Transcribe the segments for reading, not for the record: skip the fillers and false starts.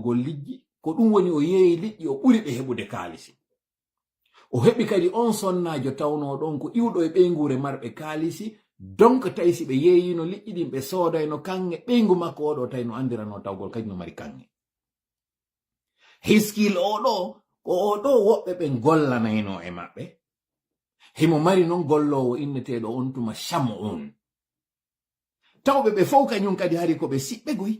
tawgol liƴƴi ko ɗum woni o yeeyi liƴƴi o ɓuri ɓe heɓude kaalisi. O heɓi kadi on sonnajo tawnoɗon ko iwɗo e ɓeygure marɓe kaalisi, donc tawi si ɓe yeeyino liƴƴi ɗin ɓe soodayno kanŋe, ɓeygu makko oɗo tawi no andirano tawgol kadi no mari kanŋe. Hiskil oɗo ko oɗo woɓɓe ɓe gollanayno e maɓɓe, himo mari non gollowo inneteɗo on tuma Shamu'un. Tawɓe ɓe fof kañum kadi hari ko ɓe siɓɓe goyi,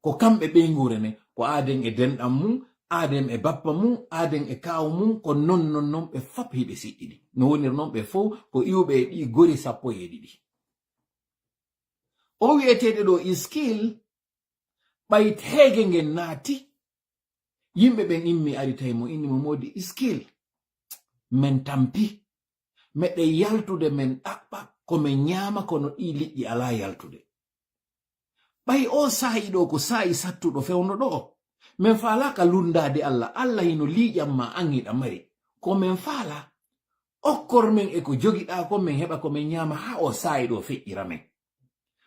ko kamɓe ɓeygure ne, ko aaden e denɗam mum, aaden e bappa mum, aaden e kaawu mum, ko non ɓe fop hiɓe siɗɗiɗi. No wonir non ɓe fof ko iwɓe e ɗi gori 12. O wi'eteɗo ɗo Iskil ɓayit heege ngen naati, yimɓe ɓen immi ari tawi mo inni mo modi Iskil, men tampi, meɗen yaltude men ɗaɓɓa ko men ñaama kono ɗi liƴƴi ala yaltude. ɓay o saayi ɗo ko saayi sattuɗo fewno ɗo, men faalaka lundade Allah hino liƴam ma an hiɗa mari, ko men faala okkor men e ko jogiɗa ko men heɓa ko men ñaama ha o saayi ɗo feƴƴira men.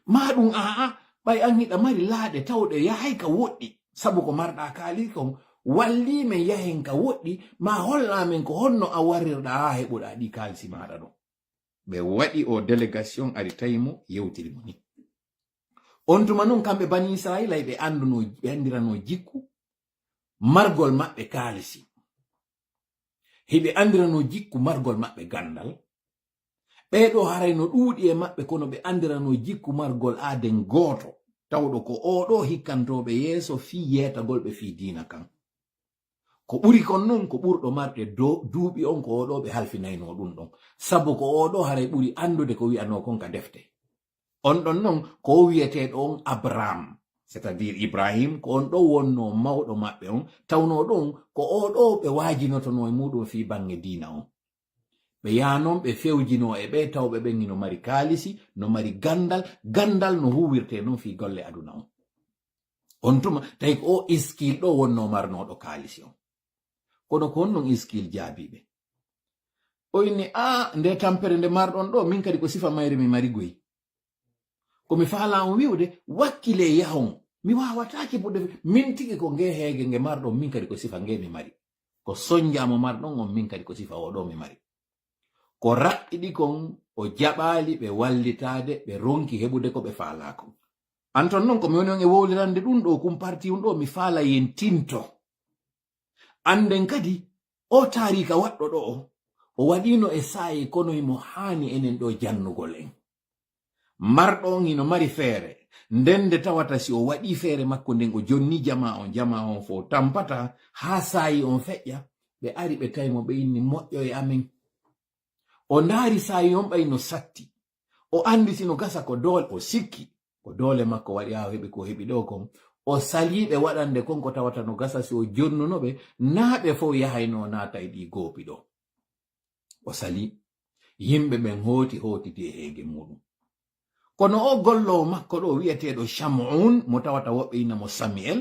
Ma ɗum aa ɓay an hiɗa mari laaɗe tawɗe yahay ka woɗɗi, sabu ko marɗa kaali kon walli men yahen ka woɗɗi, ma holla men ko honno a warirɗa ha heɓuɗa ɗi kaalisi maɗa ɗo. ɓe waɗi o délégation ari tawi mo yewtiri mo ni. On tuma noon kamɓe bani Israila ɓe andirano jikku margol maɓɓe kaalisi, hiɓe andirano jikku margol maɓɓe gandal. ɓeɗo harayno ɗuuɗi e maɓɓe kono ɓe andirano jikku margol aaden gooto, tawɗo ko oɗo hikkantoɓe yeeso fi yeetagol ɓe fi diina kan. ko ɓuri kon non ko ɓurɗo marɗe duuɓi on ko oɗo ɓe halfinayno ɗum ɗon, sabu ko oɗo haray ɓuri andude ko wi'ano kon ka defte. On ɗon non ko wi'eteɗo on Abraham, c'est-à-dire Ibrahim, ko on ɗo wonno mawɗo maɓɓe on, tawno ɗon ko oɗo ɓe waajinotono e muɗum fi bange diina on. ɓe yanon ɓe fewjino e ɓe tawɓe ɓen hino mari kaalisi, no mari gandal no huwirte non fi golle aduna on. On tuma tawi ko o Iskil ɗo wonno marnoɗo kaalisi on. kono ko honnon Iskil jaabiɓe. O inni nde tampere nde marɗon ɗo min kadi ko sifa mayre mi mari goyi. komi faala on wiwde wakkile yahon mi wawataki buɗe min tigi ko nge heege nge marɗon min kadi ko sifa nge mi mari. ko sonjamo marɗon on min kadi ko sifa oɗo mi mari. ko raɓɓiɗi kon o jaɓali ɓe wallitade ɓe ronki heɓude ko ɓe faalako. Anton non komi woni on e wowlirande ɗum ɗo kumparti on ɗo mi faala yen tinto. Anden kadi o taarika waɗɗo ɗo o waɗino e saayi kono imo haani enen ɗo jannugol en. Marɗo on hino mari feere, ndende tawata si o waɗi feere makko nden o jonni jama on fo tampata ha saayi on feƴƴa, ɓe ari ɓe tawi mo ɓe inni moƴƴo e amen. O ndaari saayi on ɓay no satti, o andi sino gasa ko doole, o sikki ko doole makko waɗi ha heɓi ko heɓi ɗo kon. O saliɓe waɗande kon ko tawata no gasa si o jonnunoɓe naaɓe fof yahayno naata e ɗi goopi ɗo. O sali yimɓe ɓen hooti de heege muɗum. kono o gollowo makko ɗo wi'eteɗo Shamu'un, mo tawata woɓɓe innamo Sami'el,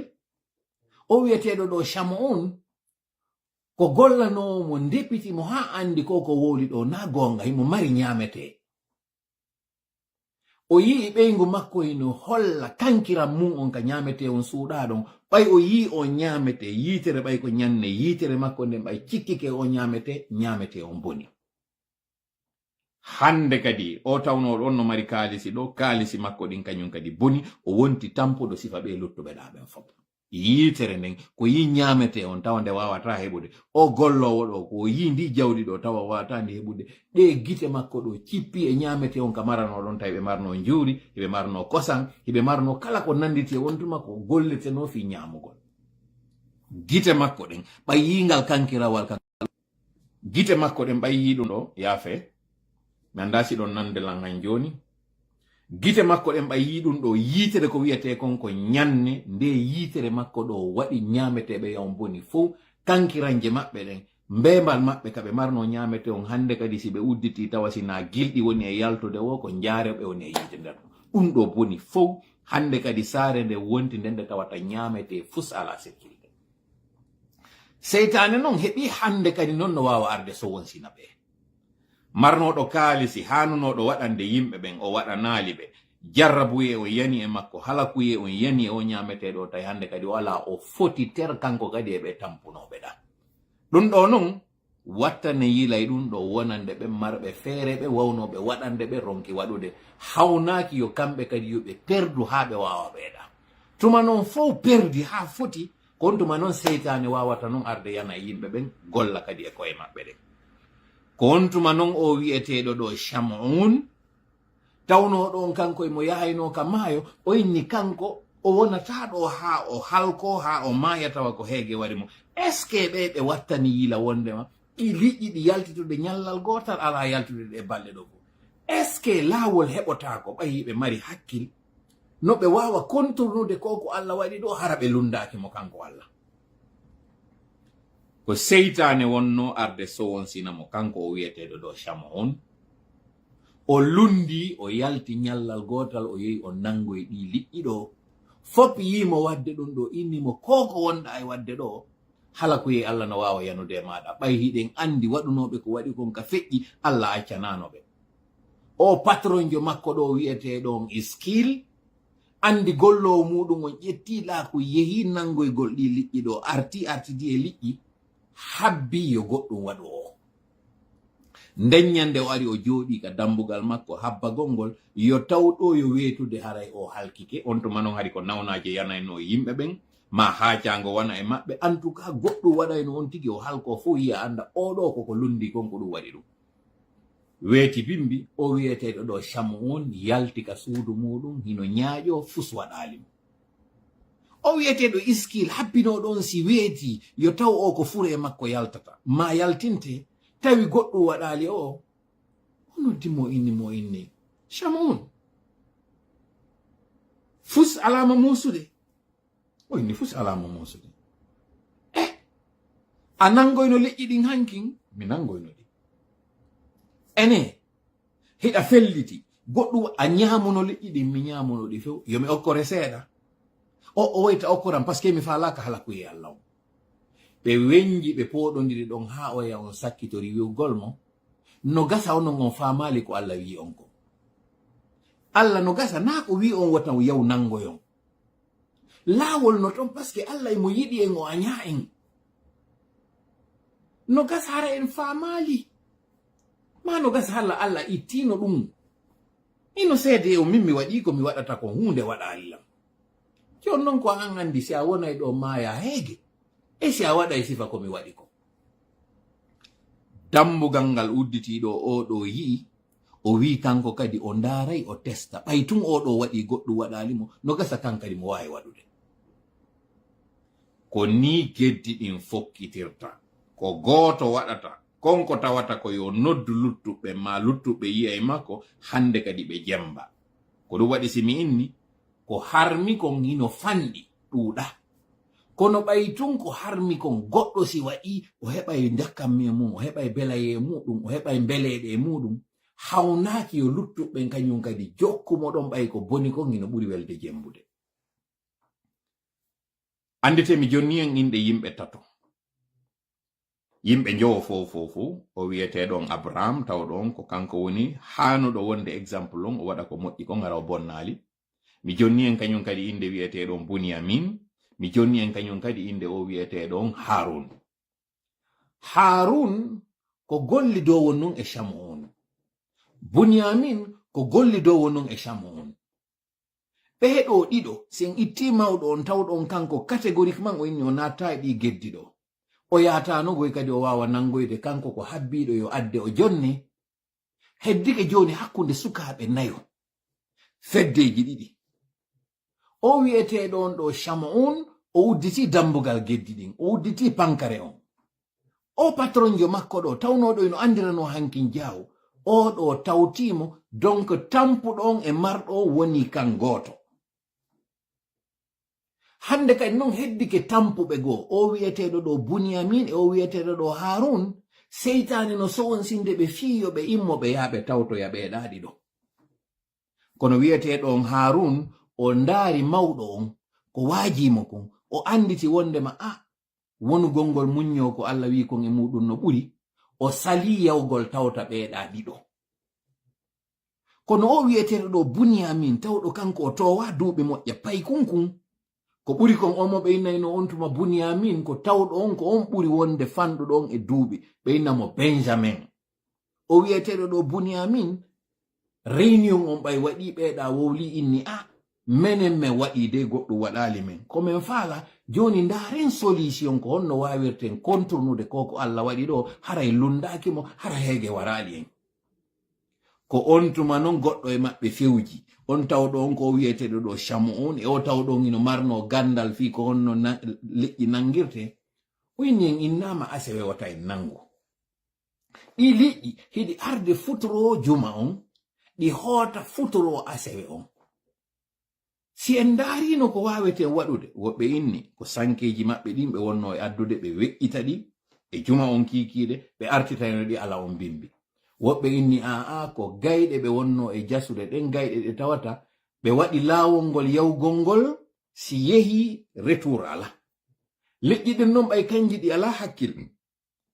o wi'eteɗo ɗo Shamu'un ko gollanowo mo ndepiti mo ha andi ko woli ɗo na gonga, himo mari ñamete. o yii ɓeygu makko hino holla kankiram mum on ka ñamete on suuɗa ɗon, ɓay o yii on ñamete yitere ɓay ko ñanne yitere makko nden ɓay cikkike o ñamete on boni. hande kadi o tawno on no mari kaalisi ɗo, kaalisi makko ɗin kañum kadi boni, o wonti tampuɗo sifa ɓe luttuɓe ɗa ɓen fop. yitere nden ko yi ñamete on tawa nde wawata heɓude. o gollowo ɗo ko yi ndi jawdi ɗo tawa wawata ndi heɓude. ɗe gite makko ɗo cippi e ñamete on ka marano ɗon tawi ɓe marno juuri, hiɓe marno kosan, hiɓe marno kala ko nanditi e wontuma ko golleteno fi ñamugol. gite makko ɗen ɓay yingal kankirawal gite makko ɗen ɓay yi ɗum ɗo yaafe mi anda si ɗon nande lan han joni. gite makko ɗen ɓay yi ɗum ɗo yitere ko wiyete kon ko ñanne, nde yitere makko ɗo waɗi ñameteɓe yawon boni fo kankiranje maɓɓe ɗen mbembal maɓɓe kaɓe marno ñamete on hande kadi si ɓe udditi tawa sina gilɗi woni e yaltude wo ko jaareɓe woni e yite nder ɗum ɗo boni fo hande kadi saare nde wonti ndende tawata ñamete fus ala sécurité. seytane noon heɓi hande kadi noon no wawa arde so wonsina ɓe marnoɗo kaalisi hanunoɗo waɗande yimɓe ɓen o waɗanali ɓe jarrabuye o yani e makko, halakuye on yani e o nyameteɗo tawi hande kadi wala o foti ter kanko kadi e ɓe tampunoɓe ɗa. ɗum ɗo non watta ne yilay ɗum ɗo wonande ɓe marɓe feere ɓe wawnoɓe waɗande ɓe ronki waɗude hawnaki yo kamɓe kadi yoɓe perdu ha ɓe wawa ɓeeɗa. tuma noon fof perdi ha foti kon tuma noon seytane wawata noon arde yana yimɓe ɓen golla kadi e koye maɓɓe ɗe. kon tuma noon o wi'eteɗo ɗo Shamun tawnoɗo on kanko emo yahayno ka maayo o inni kanko o wonata ɗo ha o halko ha o maaya tawa ko heege wari mo. est ce que ɓe wattani yila wondema ɗi liƴƴi ɗi yaltitude ñallal gotal ala yaltude ɗe balɗe ɗo fo. est ce que laawol heɓotako ɓayi ɓe mari hakkil no ɓe wawa contournude ko ko Allah waɗi ɗo hara ɓe lundaki mo kanko Allah. ko seytane wonno arde sowonsinamo kanko o wiyeteɗo ɗo Shamun o lundi o yalti ñallal gotal o yehi o nangoye ɗi liƴƴi ɗo fop yimo wadde ɗum ɗo innimo koko wonɗa e wadde ɗo hala ko yehi Allah no wawa yanude maɗa ɓay hiɗen andi waɗunoɓe ko waɗi kon ka feƴƴi Allah accananoɓe. o patron jo makko ɗo wiyeteɗon Iskil andi gollowo muɗum on ƴettiɗa ko yehi nangoygol ɗi liƴƴi ɗo artidi e liƴƴi habbi yo goɗɗum waɗu o. nden ñande o ari o jooɗi ka dambugal makko habbagol ngol yo taw ɗo yo weetude haray o halkike on tuma noon hari ko nawnaje yanayno yimɓe ɓen ma haacango wana e maɓɓe en tout cas goɗɗum waɗayno on tigi o halko fof yiya anda oɗo koko lundi kon ko ɗum waɗi ɗum. weeti bimbi o wiyeteɗo ɗo Shamun yalti ka suudu muɗum hino ñaaƴo fus waɗalimo. o wiyeteɗo Iskil habbinoɗon si weeti yo taw o ko fure e makko yaltata ma yaltinte tawi goɗɗum waɗali o noddimo inni Shamun fus alama musude o inni fus alama musude a nangoyno leƴƴi ɗin hankin mi nangoyno ɗi ene hiɗa felliti goɗɗum a ñamuno leƴƴi ɗin mi ñamuno ɗi few yomi okkore seeɗa o woyta okkoram par ce que mi falaka hala kuye Allah o. ɓe wenji ɓe poɗodiri ɗon ha oya on sakkitori wiwgol mo no gasa onon on famali ko Allah wi on ko. Allah no gasa na ko wi on watan yaw nangoyon laawol no ton par ce que Allah emo yiɗi en o aña en no gasa hara en famali ma no gasa hala Allah ittino ɗum ino seede o min mi waɗi ko mi waɗata ko hunde waɗa Allah jon noon ko an andi si a wonay ɗo maya heege e si a waɗa e sifa komi waɗi ko. dambugal ngal udditiɗo oɗo yi'i o wi kanko kadi o ndaray o testa ɓay tun oɗo waɗi goɗɗum waɗalimo no gasa kan kadi mo wawi waɗude. ko ni geddi ɗin fokkitirta ko gooto waɗata konko tawata ko yo noddu luttuɓe ma luttuɓe yi'a e makko hande kadi ɓe jemba ko ɗum waɗi simi inni ko harmi kon hino fanɗi ɗuuɗa kono ɓay tun ko harmi kon goɗɗo si waɗi o heɓay jakkamme mum o heɓay belaye muɗum o heɓay beleɗe e muɗum hawnaki yo luttuɓen kañum kadi jokkumo ɗon ɓay ko boni kon hino ɓuri welde jembude. anditemi jonni en inde yimɓe tato yimɓe jowo fofu o wiyeteɗon Abraham tawɗon ko kanko woni hanuɗo wonde exemple on o waɗa ko moƴƴi kon gara o bonnali. mi jonni en kañum kadi inde wiyeteɗon Bunyamin. mi jonni en kañum kadi inde o wiyeteɗon Harun. Harun ko golli dow wonnun e Shamun. Bunyamin ko golli dow wonnun e Shamun. ɓe ɗo ɗiɗo sen itti mawɗo on tawɗon kanko catégoriquement o inni o natta e ɗi geddi ɗo o yatanogoy kadi o wawa nangoyde kanko ko habbiɗo yo adde o jonne heddike joni hakkunde sukaɓe nayo feddeji ɗiɗi o wiyeteɗon ɗo Shamun o udditi dambugal geddi ɗin o udditi pankare on o patronjo makko ɗo tawnoɗo ino andirano hankin jaw oɗo tawtimo donc tampuɗon e marɗo woni kan goto. hande kadi noon heddike tampuɓe goo o wiyeteɗo ɗo Bunyamin e o wiyeteɗo ɗo Harun seytane no sowonsinde ɓe fiyoɓe immoɓe yaɓe tawtoya ɓeeɗaɗi ɗo kono wiyeteɗon Harun o ndaari mawɗo on ko waajimo kon o anditi wondema wonugol ngol muñño ko Allah wi kon e muɗum no ɓuri o sali yawgol tawta ɓeeɗa ɗiɗo kono o wi'eteɗo ɗo Bunyamin tawɗo kanko o towa duuɓi moƴƴa pay kunkun ko ɓuri kon omo ɓe innayno on tuma Bunyamin ko tawɗo on ko on ɓuri wonde fanɗuɗo on e duuɓi ɓe innamo Benjamin. O wi'eteɗo ɗo Bunyamin réunion on ɓay waɗi ɓeeɗa wowli inni menen men waɗi de goɗɗum waɗali men ko men faala joni ndaren solution ko honno wawirten contournude ko Allah waɗi ɗo haray lundaki mo hara heege warali en ko on tuma non goɗɗo e maɓɓe fewji on tawɗo on ko wi'eteɗo ɗo Shamu'un e o tawɗo on ino marno gandal fi ko honno liƴƴi nangirte o inni en innama asewe wata en nangu ɗi liƴƴi hiɗi arde futoro juma on ɗi hoota futoro asewe on si en darino ko wawete waɗude woɓɓe inni ko sankeji maɓɓe ɗin ɓe wonno e addude ɓe weƴƴita ɗi e juma on kikiɗe ɓe artitayno ɗi ala on bimbi woɓɓe inni ko gayɗe ɓe wonno e jasude ɗen gayɗe ɗe tawata ɓe waɗi laawol ngol yawgol ngol si yehi retour ala liƴƴi ɗin non ɓay kanji ɗi ala hakkil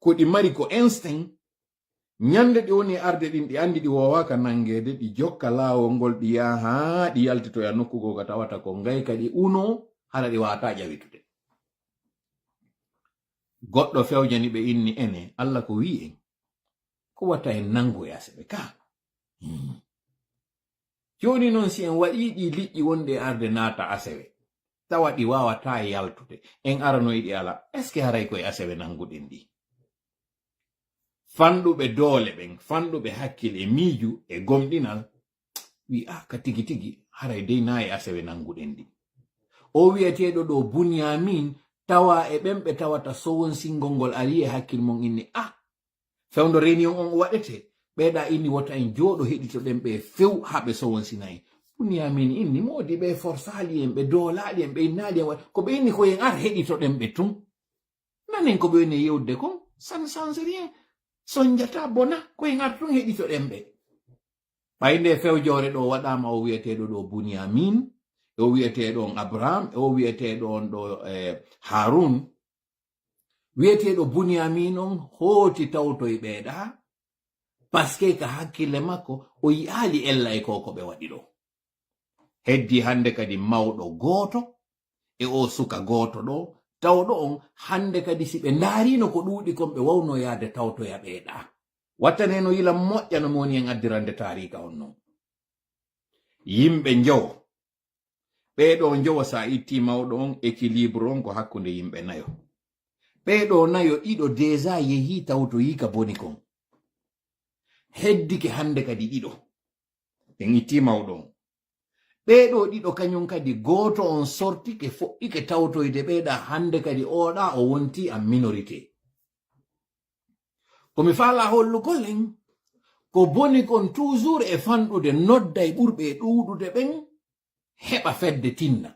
ko ɗi mari ko instinct nyande ɗi woni arde ɗin ɗi andi ɗi wowaka nangede ɗi jokka laawol ngol ɗi yaha ɗi yaltitoya nokkugo ka tawata ko ngayka ɗi uno hara ɗi wata ƴawitude goɗɗo fewjani ɓe inni ene Allah ko wi en ko watta en nangu e aseɓe ka joni noon si en waɗi ɗi liƴƴi wonde arde naata asewe tawa ɗi wawata yaltude en aranoyiɗi ala est ce que haray koye asewe nanguɗen ɗi fanɗuɓe doole ɓen fanɗuɓe hakkille miiju e gomɗinal wi ka tigi tigi haray dey na e asewe nanguɗen ɗi o wi'eteɗo ɗo Bunyamin tawa e ɓen ɓe tawata sowon singol ngol ari e hakkil mon inni fewndo réunion on waɗete ɓeeɗa inni wota en jooɗo heɗitoɗen ɓe few haɓe sowon sinayi Bunyamin inni modi ɓe forsali en ɓe doolaɗi en ɓe innali en ko ɓe inni koyen ar heɗitoɗen ɓe tun nanen ko ɓe woni yewde kon ça ne change rien sonjata bona koyen ar tun heɗitoɗen ɓe ɓayde fewjore ɗo waɗama o wi'eteɗo ɗo Bunyamin e o wi'eteɗo on Abraham e o wi'eteɗo on ɗo Harun wi'eteɗo Bunyamin on hooti tawtoye ɓeeɗa paske ka hakkille makko o yi'ali ella e ko ɓe waɗi ɗo heddi hande kadi mawɗo gooto e o suka gooto ɗo tawɗo on hande kadi si ɓe ndaarino ko ɗuuɗi kon ɓe wawno yaade tawtoya ɓeeɗa wattaneno yila moƴƴa no moni en addirande tarika on non yimɓe njowo ɓeeɗo njowo sa itti mawɗo on équilibre on ko hakkunde yimɓe nayo ɓeeɗo nayo ɗiɗo déjà yehi tawto yika boni kon heddike hande kadi ɗiɗo en itti mawɗo on ɓeeɗo ɗiɗo kañum kadi gooto on sortike foɗɗike tawtoyde ɓeeɗa hande kadi oɗa o wonti a minorité komi faala hollugol en ko boni kon toujours e fanɗude nodda e ɓurɓe ɗuuɗude ɓen heɓa fedde tinna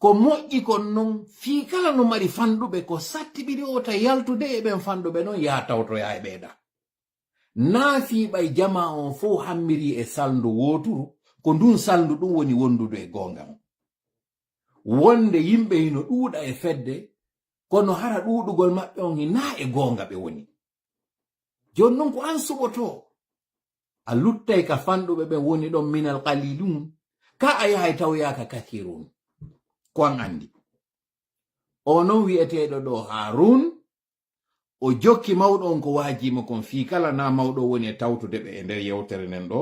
ko moƴƴi kon non fii kala no mari fanɗuɓe ko sattiɓiɗi o ta yaltude e ɓen fanɗuɓe non yaa tawtoya e ɓeeɗa naa fiiɓay jama on fof hammiri e salndu wooturu ko ndun salndu ɗum woni wondudu e goonga on wonde yimɓe hino ɗuuɗa e fedde kono hara ɗuuɗugol maɓɓe on hinaa e goonga ɓe woni jon non ko an suɓoto a luttay ka fanɗuɓe ɓen woni ɗon minal qalilum ka a yahay tawyaka kathirun ko an andi o non wi'eteɗo ɗo Harun o jokki mawɗo on ko waajimo kon fii kala na mawɗo woni e tawtude ɓe e nder yewtere nen ɗo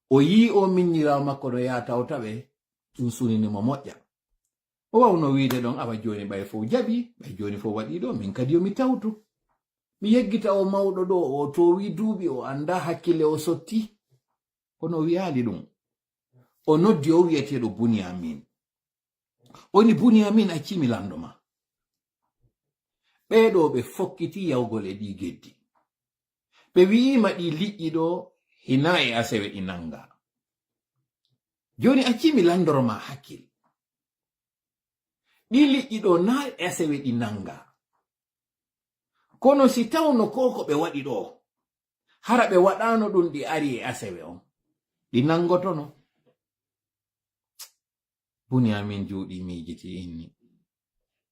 o yi o miññirawo makko no yaa tawta ɓe ɗum suninimo moƴƴa o wawno wiide ɗon awa joni ɓay fof jaɓi ɓay joni fof waɗi ɗo min kadi yomi tawtu mi yeggita o mawɗo ɗo o towi duuɓi o anda hakkille o sotti kono o wiyali ɗum o noddi o wi'eteɗo Bunyamin oni Bunyamin accimi lando ma ɓeeɗo ɓe fokkiti yawgol e ɗi geddi ɓe wi'ima ɗi liƴƴi ɗo hina e asewe ɗi nanga joni accimi landoroma hakkil ɗi liƴƴi ɗo na asewe ɗi nanga kono si tawno ko ɓe waɗi ɗo hara ɓe waɗano ɗum ɗi ari e asewe on ɗi nangotono Bunyamin juuɗi miijiti inni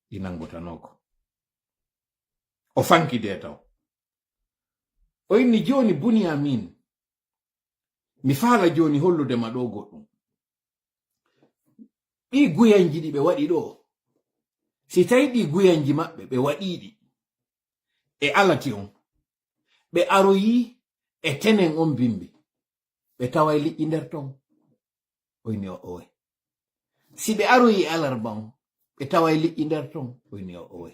ɗi nangotanoko o fankide taw o inni joni Bunyamin mi faala joni hollude ma ɗo goɗɗum. Ɗi guyanji ɗi ɓe waɗi ɗo, si tawi ɗi guyanji maɓɓe ɓe waɗiɗi e alati on, ɓe aroyi e tenen on bimbi, ɓe tawai liƴƴi nder ton, oyni o owe. Si ɓe aroyi e alarba on, ɓe tawai liƴƴi nder ton, oyni o owe.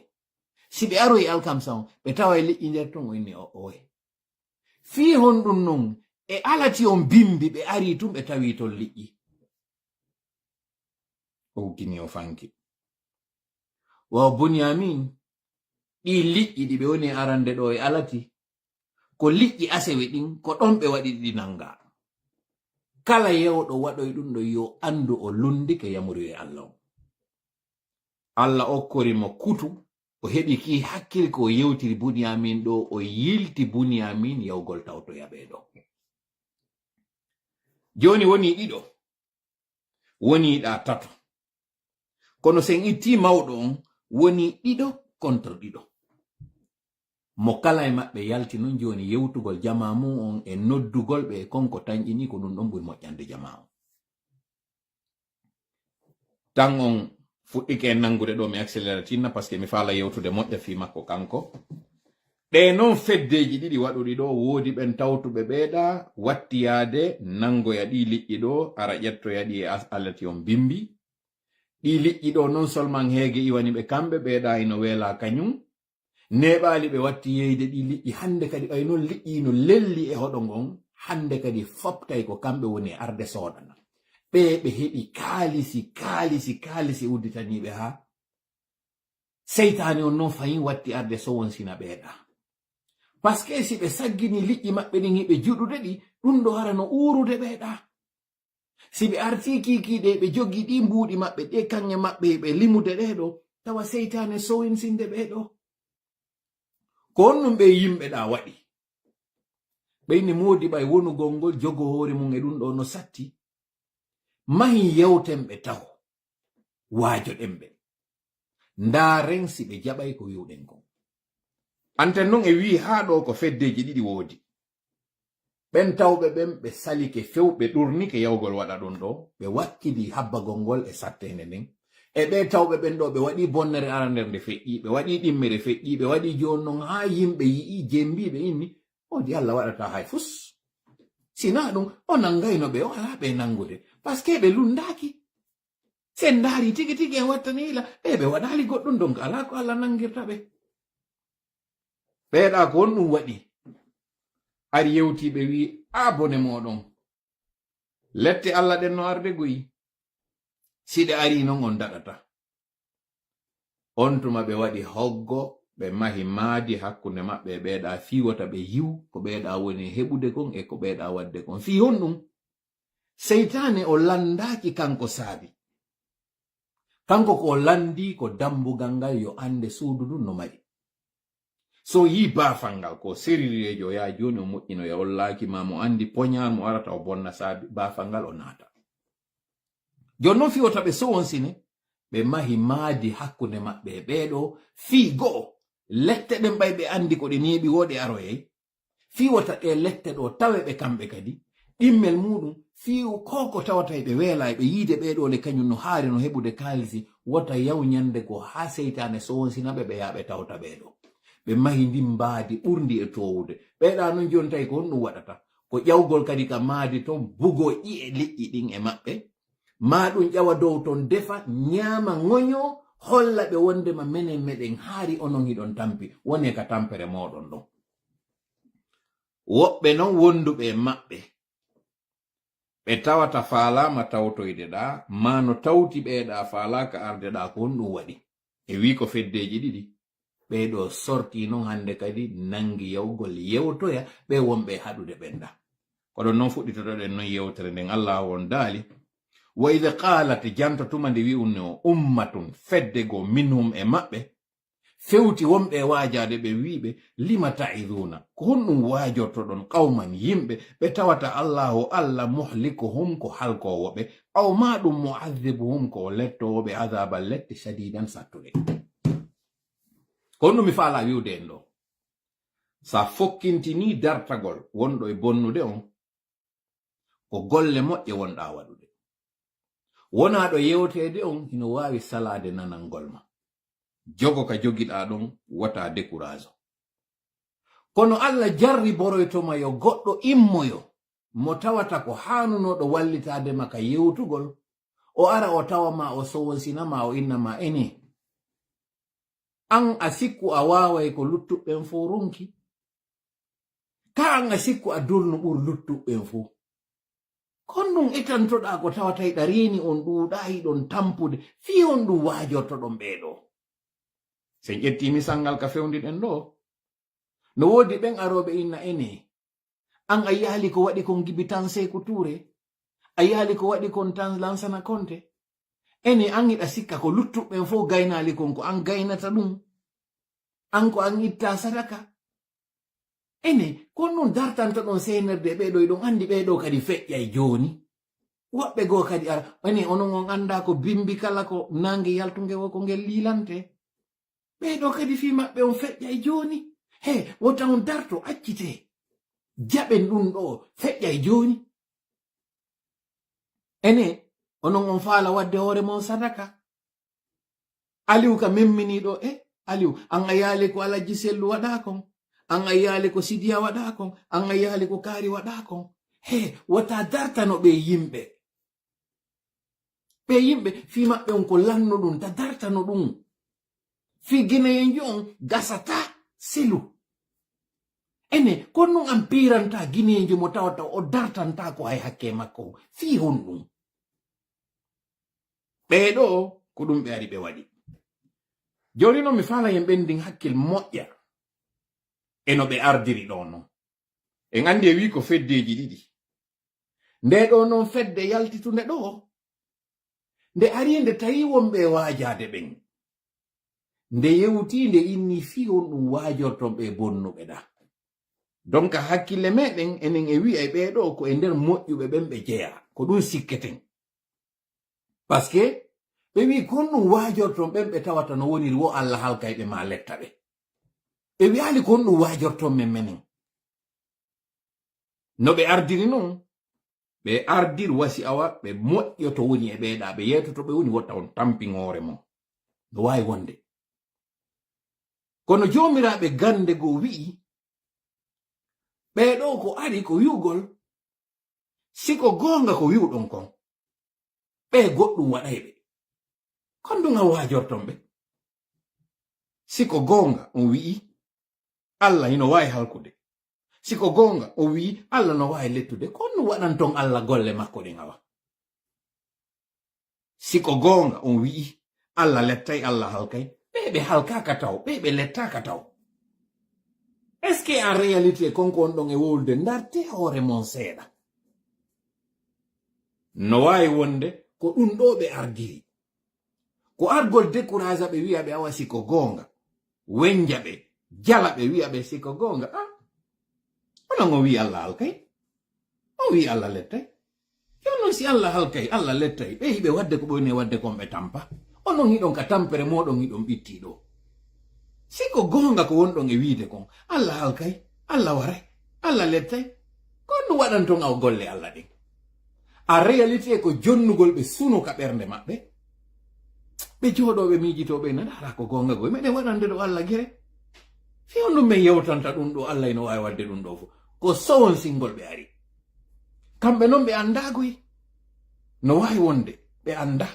Si ɓe aroyi e alkamsa on, ɓe tawai liƴƴi nder ton, oyni o owe. Fii honɗum non e alati on bimbi ɓe ari tum ɓe tawi ton liƴƴi. O gini o fanki. Wa Bunyamin, ɗi liƴƴi ɗi ɓe woni arande ɗo e alati, ko liƴƴi asewe ɗin, ko ɗon ɓe waɗi ɗi nanga. Kala yewɗo waɗoy ɗum ɗo yo andu o lundike yamuri e Allah on. Allah okkori mo kutu, o heɓi ki hakkil ko yewtiri Bunyamin ɗo, o yilti Bunyamin yawgol tawtoya ɓeɗo. Joni woni ɗiɗo, woni ɗa tato. Kono sen itti mawɗo on, woni ɗiɗo contre ɗiɗo. Mo kala e maɓɓe yalti non joni yewtugol jama mum on e noddugol ɓe konko tañƴini ko ɗum ɗon ɓuri moƴƴande jama on. Tan on fuɗɗike en nangude ɗo mi accéleratinna par ce que mi faala yewtude moƴƴa fi makko kanko. Ɗe non feddeji ɗiɗi waɗuɗi ɗo, woodi ɓen tawtuɓe ɓeeɗa wattiyade nangoya ɗi liƴƴi ɗo ara ƴettoya ɗi e alati on bimbi. Ɗi liƴƴi ɗo non seulement heege iwani ɓe kamɓe ɓeeɗa ino weela kañum. Neɓaali ɓe watti yeyde ɗi liƴƴi hande kadi ɓay non liƴƴi no lelli e hoɗo ngon, hande kadi foftay ko kamɓe woni arde soodana. Ɓe heɓi kaalisi udditaniɓe ha seytane on non fayin watti arde sowon sina ɓeeɗa. Parce que si ɓe saggini liƴƴi maɓɓe ɗin hiɓe juɗude ɗi, ɗum ɗo hara no uurude ɓeeɗa. Si ɓe arti kikiɗe ɓe jogi ɗi mbuuɗi maɓɓe ɗe kanŋe maɓɓe ɓe limude ɗeɗo, tawa seytane sowin sinde ɓeeɗo. Ko onnum ɓe yimɓe ɗa waɗi. Ɓeyni moodi ɓay wonugol ngol jogo hoore mum e ɗum ɗo no satti. Mahi yewten ɓe taw waajo ɗen ɓe. Ndaren si ɓe jaɓay ko wi'uɗen kon. Anten non e wi haa ɗo ko feddeji ɗiɗi woodi. Ɓen tawɓe ɓen ɓe salike fewɓe ɗurnike yawgol waɗa ɗum ɗo, ɓe wakkidi habbagol ngol e sattende nden. E ɓe tawɓe ɓen ɗo ɓe waɗi bonnere arander nde feƴƴi, ɓe waɗi ɗimmere feƴƴi, ɓe waɗi joni non haa yimɓe yi'i jembiɓe inni, odi Allah waɗata hay fus. Sina ɗum o nangayno ɓe, o ala ɓe nangude, parce que ɓe lundaki. Sen ndaari tigi tigi en wattani ila, ɓe waɗali goɗɗum, donc ala ko Allah nangirta ɓe. Ɓeeɗa ko on ɗum waɗi. Ari yewtiɓe wi, a bone moɗon. Lette Allah ɗen no arde goyi. Siɗe ari non on daɗata. On tuma ɓe waɗi hoggo, ɓe mahi maadi hakkunde maɓɓe ɓeeɗa fiwata ɓe yiw, ko ɓeeɗa woni heɓude kon e ko ɓeeɗa wadde kon. Fi honɗum, seytane o landaki kanko saabi. Kanko ko landi ko dambugal ngal yo ande suudu ɗum no mari. So yi baafal ngal ko seririyejo ya joni o moƴƴino ya ollaki ma mo andi poñar mo arata o bonna saabi baafal ngal o naata. Jon non fiwata ɓe sowon sine, ɓe mahi maadi hakkunde maɓɓe ɓeeɗo, fii go'o lette ɗen ɓay ɓe andi ko ɗe neeɓi woɗe aroyey, fiwata ɗe lette ɗo tawe ɓe kamɓe kadi, ɗimmel muɗum fiu koko tawata ɓe weela ɓe yiide ɓeeɗo le kañum no haari no heɓude kaalisi, wota yaw nyande go ha seytane sowon sinaɓe ɓe yaɓe tawta ɓeeɗo. Ɓe mahi ndi mbaadi ɓurndi e towude. Ɓeeɗa non joni tawi ko honɗum waɗata, ko ƴawgol kadi ka maadi ton bugo ƴi'e liƴƴi ɗin e maɓɓe, ma ɗum ƴawa dow ton defa ñaama ŋoño holla ɓe wondema menen meɗen haari onon hiɗon tampi, woni ka tampere moɗon ɗon. Woɓɓe non wonduɓe e maɓɓe ɓe tawata faalama tawtoyde ɗa, ma no tawti ɓeeɗa faalaka arde ɗa ko honɗum waɗi. E wi ko feddeji ɗiɗi ɓeeɗo sorti non hande kadi nangi yawgol yewtoya ɓe wonɓe haɗude ɓenɗa. Koɗon non fuɗɗitoɗen non yewtere nden Allah won daali. Wa idha qalat janta tuma nde wi'unno ummatun fedde go minhum e maɓɓe fewti wonɓe waajade ɓe wiɓe lima ta'iduna ko honɗum waajortoɗon qawman yimɓe ɓe tawata Allahu Allah muhlikuhum ko halkowoɓe aw ma ɗum mu'adhibuhum ko lettowoɓe adhaban lette shadidan sattude. Ko honɗum mi faala wiwde en ɗo, sa fokkintini dartagol wonɗo e bonnude on, ko golle moƴƴe wonɗa waɗude. Wona ɗo yewtede on hino wawi salade nanangol ma. Jogo ka jogiɗa ɗon wata décourage. Kono Allah jarri boroytoma yo goɗɗo immoyo mo tawata ko hanunoɗo wallitade maka yewtugol, o ara o tawama o sowonsinama o innama ene an a sikku a waway ko luttuɓɓen fo ronki, ka an a sikku a dolnu ɓur luttuɓɓen fo. Kon ɗum itantoɗa ko tawatay ɗarini on ɗuɗayi ɗon tampude fi on ɗum wajortoɗon ɓeɗo. Sen ƴetti misalngal ka fewndiɗen ɗo, no wodi ɓen aroɓe inna ene an a yali ko waɗi kon gibi tan Sekou Touré, a yali ko waɗi kon tan Lansana Conté, ene an iɗa sikka ko luttuɓɓen fo gaynali kon ko an gaynata ɗum, an ko an itta sadaka. Ene kon ɗum dartanta ɗon senerde ɓeɗo ɗon andi ɓeɗo kadi feƴƴay joni. Woɓɓe goo kadi ara ene onon on anda ko bimbi kala ko nange yaltuge wo ko ngel lilante. Ɓeɗo kadi fi maɓɓe on feƴƴay joni. He wota on darto accite jaɓen ɗum ɗo feƴƴay joni. Ene onon on faala wadde hoore mon sadaka. Aliou ka memminiɗo Aliou an a yaali ko Alaji Sellu waɗa kon, an a yaali ko Sidiya waɗa kon, an a yaali ko Kaari waɗa kon. He wota dartano ɓe yimɓe. Ɓe yimɓe fi maɓɓe on ko lanno ɗum ta dartano ɗum. Fi Guinéen jo on gasata selu. Ene kon nun an piranta Guinéen jo mo tawata o dartanta ko hay hakke makko fi hon ɗum. Ɓeɗo ko ɗum ɓe ari ɓe waɗi. Joni non mi fala yen ɓendin hakkil moƴƴa eno ɓe ardiri ɗo non. En andi e wi ko feddeji ɗiɗi. Nde ɗo non fedde yaltitude ɗo, nde ari nde tawi wonɓe wajade ɓen, nde yewti nde inni fi on ɗum wajorton ɓe bonnuɓe ɗa. Donc hakkille meɗen enen e wi'a ɓeɗo ko e nder moƴƴuɓe ɓen ɓe jeya, ko ɗum sikketen. Parce que ɓe wi kon ɗum wajorton ɓen ɓe tawata no woniri wo Allah halkayɓe ma letta ɓe. Ɓe wiyali kon ɗum wajorton men menen. No ɓe ardiri non, ɓe ardir wasi awa ɓe moƴƴoto woni e ɓeɗa, ɓe yetoto ɓe woni wotta on tampin hoore mon. No wawi wonde. Kono jomiraɓe gande go wi'i ɓeɗo ko ari ko wi'ugol siko gonga ko wi'uɗon kon ɓe goɗɗum waɗayɓe. Kon ɗum a wajorton ɓe. Siko gonga on wi'i Allah hino wawi halkude. Siko gonga on wi'i Allah no wawi lettude. Kon ɗum waɗanton Allah golle makko ɗin awa. Siko gonga on wi'i Allah lettay Allah halkay. Ɓe halkaka taw, ɓe lettaka taw. Est-ce que en réalité konko on ɗon e wolde ndarte hoore mon seeɗa? No wawi wonde ko ɗum ɗo ɓe ardiri. Ko argol décourage ɓe wi'a ɓe awa siko gonga. Wenja ɓe, jala ɓe wi'a ɓe siko gonga. Onon o wi Allah halkay. O wi Allah lettay. Yonon si Allah halkay, Allah lettay. Ɓe hiɓe wadde ko ɓoyne wadde kon ɓe tampa. Onon hiɗon ka tampere moɗon hiɗon ɓitti ɗo. Siko gonga ko wonɗon e wiide kon. Allah halkay, Allah waray, Allah lettay. Kon ɗum waɗanton aw golle Allah ɗin. A réalité ko jonnugol ɓe sunuka ɓernde maɓɓe. Ɓe jooɗoɓe miijitoɓe naɗara ko gonga go meɗen waɗande ɗo Allah gere. Fi on ɗum min yewtanta ɗum ɗo Allah ino wawi wadde ɗum ɗo fo. Ko sowon singol ɓe ari. Kamɓe noon ɓe andagoy. No wawi wonde ɓe anda.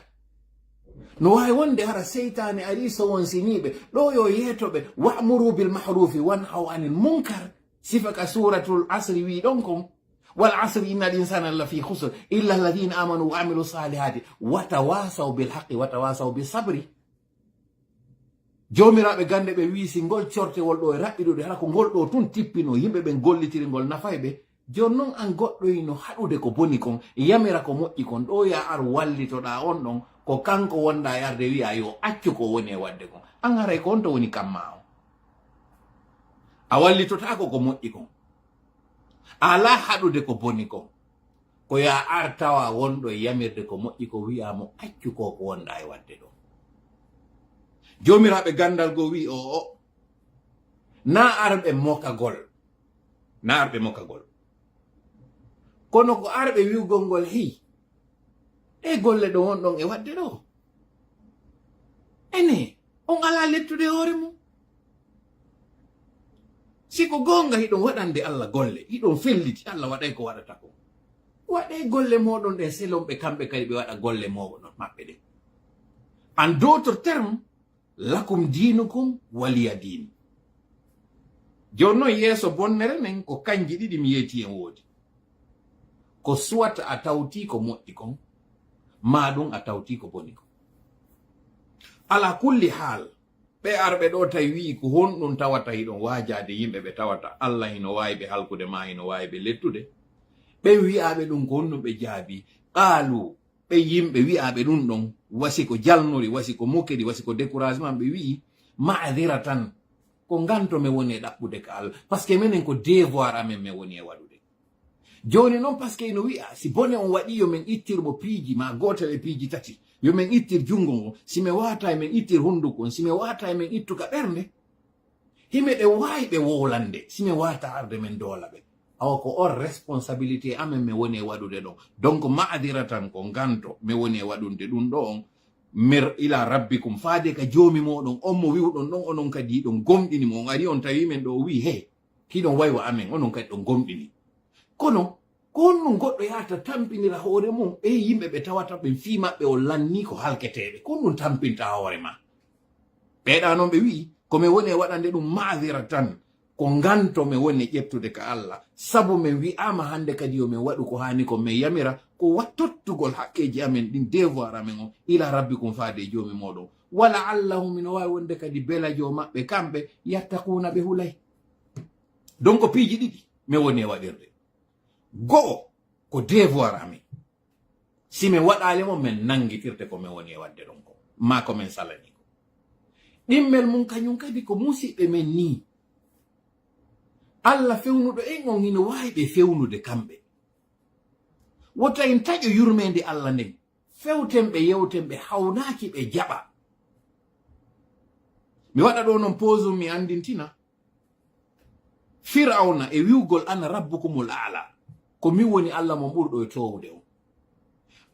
No wawi wonde hara seytane ari sowon siniɓe ɗo yo yetoɓe wa'muru bil ma'rufi wanhaw anil munkar. Sifaka suratul asri wi ɗon kon. wal asri innal insana lafi khusr illa alladhina amanu wa amilu salihati wa tawasaw bil haqqi wa tawasaw bis sabri. Jomiraɓe gande ɓe wi si ngol cortewol ɗo e raɓɓiɗude hara ko ngol ɗo tun tippino yimɓe ɓe gollitiri ngol nafayɓe. Jonnon an goɗɗoyno haɗude ko boni kon yamira ko moƴƴi kon ɗo ya ar wallitoɗa on ɗon ko kanko wonda yarde wi'a yo accu ko woni e wadde kon. An haray ko on to woni kamma o. A wallitotako ko moƴƴi kon. Ala haɗude ko boni kon. Ko ya ar tawa wonɗo e yamirde ko moƴƴi ko wi'amo accu ko wonda e wadde ɗo. Jomiraɓe gandal go wi o na arɓe mokagol. Na arɓe mokagol. kono ko arɓe wi'ugol ngol hey e golle ɗo wonɗon e wadde ɗo ene on ala lettude hoore mum siko gonga hiɗon waɗande Allah golle hiɗon felliti Allah waɗay ko waɗata ko waɗe golle moɗon ɗen selon ɓe kamɓe kadi ɓe waɗa golle moɗon maɓɓe ɗen en d'autres termes lakum dinukum waliya din joni noon yeeso bonnere nden ko kanji ɗiɗi mi yeeti en woodi ko suwata a tawti ko moƴƴi kon ma ɗum a tawti ko boni kon ala kulli haal ɓe arɓe ɗo tawi wi'i ko honɗum tawata hiɗon waajade yimɓe ɓe tawata Allah hino wawi ɓe halkude ma hino wawi ɓe lettude ɓe wi'aɓe ɗum ko honɗum ɓe jaabi qaalu ɓe yimɓe wi'aɓe ɗum ɗon wasi ko jalnori wasi ko mokkedi wasi ko découragement ɓe wi'i ma'diratan ko nganto me woni e ɗaɓɓude ka Allah par ce que minen ko devoir amen me woni e waɗude joni noon par ce que no wi'a si bone on waɗi yo min ittirmo piiji ma gotel e piiji tati yo min ittir jungo ngo si mi wata min ittir hunduko on si mi wata min ittuka ɓernde himɓe ɗe wawi ɓe wowlande si mi wata arde min doola ɓe awa ko on responsabilité amen mi woni e waɗude ɗon donc ma'diratan ko nganto mi woni e waɗunde ɗum ɗo on mir ila rabbikum faade ka joomi moɗon on mo wiwɗon ɗon onon kadi ɗon gomɗini mo on ari on tawi men ɗo o wi he hiɗon waywa amen onon kadi ɗon gomɗini kono ko honɗum goɗɗo yahata tampinira hoore mum e yimɓe ɓe tawata ɓe fi maɓɓe o lanni ko halketeɓe ko honɗum tampinta hoore ma ɓeeɗa noon ɓe wi'i komi woni e waɗande ɗum ma'diratan ko nganto mi woni ƴettude ka Allah sabu min wi'ama hande kadi yo min waɗu ko hani ko min yamira ko wattottugol hakkeji amen ɗin devoir amen o ila rabbikum faade e joomi moɗon wala allahu min wawi wonde kadi belajo maɓɓe kamɓe yattakuna ɓe hulay donc piiji ɗiɗi mi woni e waɗirde go'o ko devoir amen si min waɗalimo min nangitirte ko min woni e wadde ɗon ko ma ko min salani ko ɗimmel mum kañum kadi ko musidɓe men ni Allah fewnuɗo en on hino wawi ɓe fewnude kamɓe wotta en taƴo yurmede Allah nden fewten ɓe yewten ɓe hawnaki ɓe jaɓa mi waɗa ɗo noon pause mi andintina Firawna e wiwgol ana rabbukumul a'la ko min woni Allah mo ɓurɗo e towude on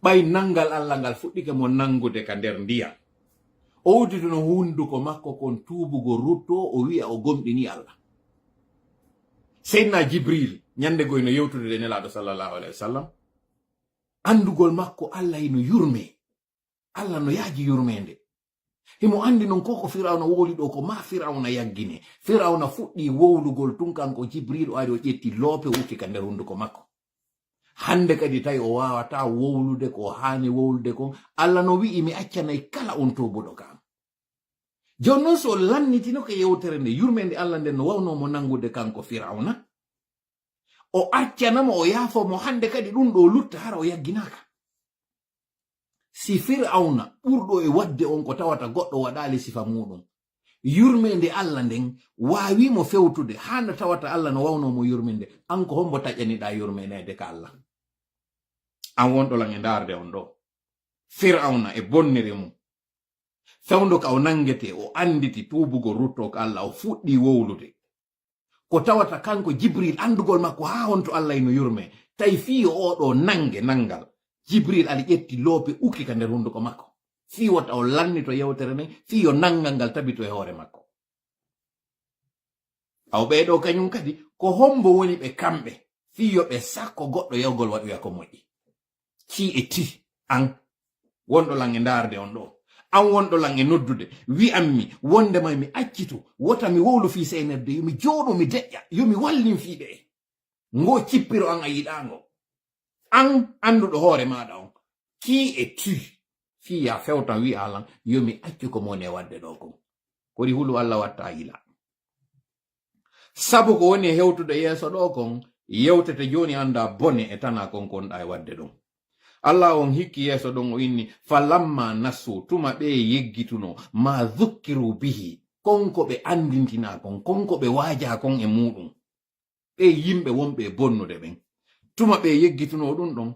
ɓay nangal Allah ngal fuɗɗike mo nangude ka nder ndiyam o wuddituno hunduko makko kon tuubugo rutto o wi'a o gomɗini Allah Seydina Jibril ñande goy no yewtude de nelaɗo sallallahu alayhi wa sallam andugol makko Allah ino yurme Allah no yaaji yurmende himo andi non koko Firawna woli ɗo ko ma Firawna yaggine Firawna fuɗɗi wowlugol tun kanko Jibril o ari o ƴetti loope wutti ka nder hunduko makko hande kadi tawi o wawata wowlude ko hani wowlude kon Allah no wi'i mi accanay kala on tobuɗo kam joni noon so lannitino ko yewtere nde yurmende Allah nden no wawnomo nangude kanko Firawna o accanamo o yaafomo hande kadi ɗum ɗo lutta hara o yagginaka si Firawna ɓurɗo e wadde on ko tawata goɗɗo waɗali sifa muɗum yurmende Allah nden wawimo fewtude hande tawata Allah no wawnomo yurmende an ko hombo taƴaniɗa yurmenede ka Allah an wonɗolan e darde on ɗo Firawna e bonnere mum fewndo ka o nangete o anditi tuubugo rutto ko Allah o fuɗɗi wowlude ko tawata kanko Jibril andugol makko ha honto Allah ino yurme tawi fiyo oɗo nange nangal Jibril ali ƴetti loope ukki ka nder hunduko makko fi wata o lannito yewtere nden fiyo nangal ngal tabito e hoore makko aw ɓeeɗo kañum kadi ko hombo woni ɓe kamɓe fiyo ɓe sakko goɗɗo yewgol waɗoya ko moƴƴi ci e ti an wonɗo lan e darde on ɗo an wonɗo lan e noddude wi'anmi wondema mi accito wota mi wowlu fi seenerde yomi jooɗo mi deƴƴa yomi wallin fiiɓe e ngo cippiro an a yiɗango an anduɗo hoore maɗa on ki e tu fiya fewtan wi alan yomi accu ko mone wadde ɗo kon kodi hulu Allah watta yila sabu ko woni hewtude yeeso ɗo kon yewtete joni anda bone e tana kon konɗa e wadde ɗum Allah on hikki yeeso ɗon o inni falamma nasu tuma ɓe yeggituno ma dhukkiru bihi konko ɓe andintina kon konko ɓe waaja kon e muɗum ɓe yimɓe wonɓe bonnude ɓen tuma ɓe yeggituno ɗum ɗon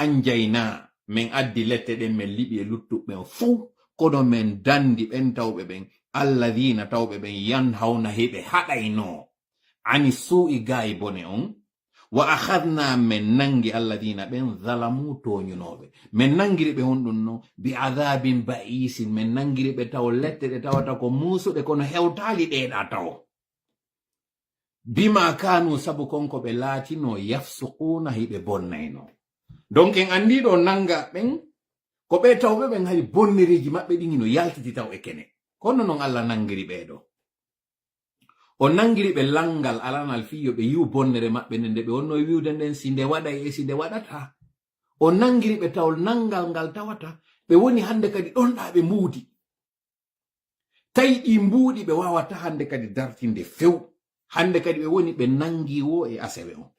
anjayna min addi lette ɗen min liɓi e luttuɓe fuu kono min dandi ɓen tawɓe ɓen alladina tawɓe ɓen yanhawna heɓe haɗayno ani su'i gayi bone on wa akhadna men nangi alladina ben zalamu toñunoɓe men nangiri ɓe honɗum no bi adabin ba'isin men nangiri ɓe taw lette ɗe tawata ko musuɗe kono hewtali ɗeɗa taw bima kanu sabu konko ɓe laatino yafsukuna hiɓe bonnayno donc en andi ɗo nanga ɓen ko ɓe tawɓe ɓen hari bonnereji maɓɓe ɗin no yaltiti taw e kene kono non Allah nangiri ɓeɗo o nangiri ɓe langal alanal fiyo ɓe yiwu bonnere maɓɓe nde ɓe wonno wiwde nden si nde waɗa e si nde waɗata o nangiri ɓe taw nangal ngal tawata ɓe woni hande kadi ɗonɗa ɓe mbuudi tawi ɗi mbuuɗi ɓe wawata hande kadi dartinde few hande kadi ɓe woni ɓe nangi wo e asewe on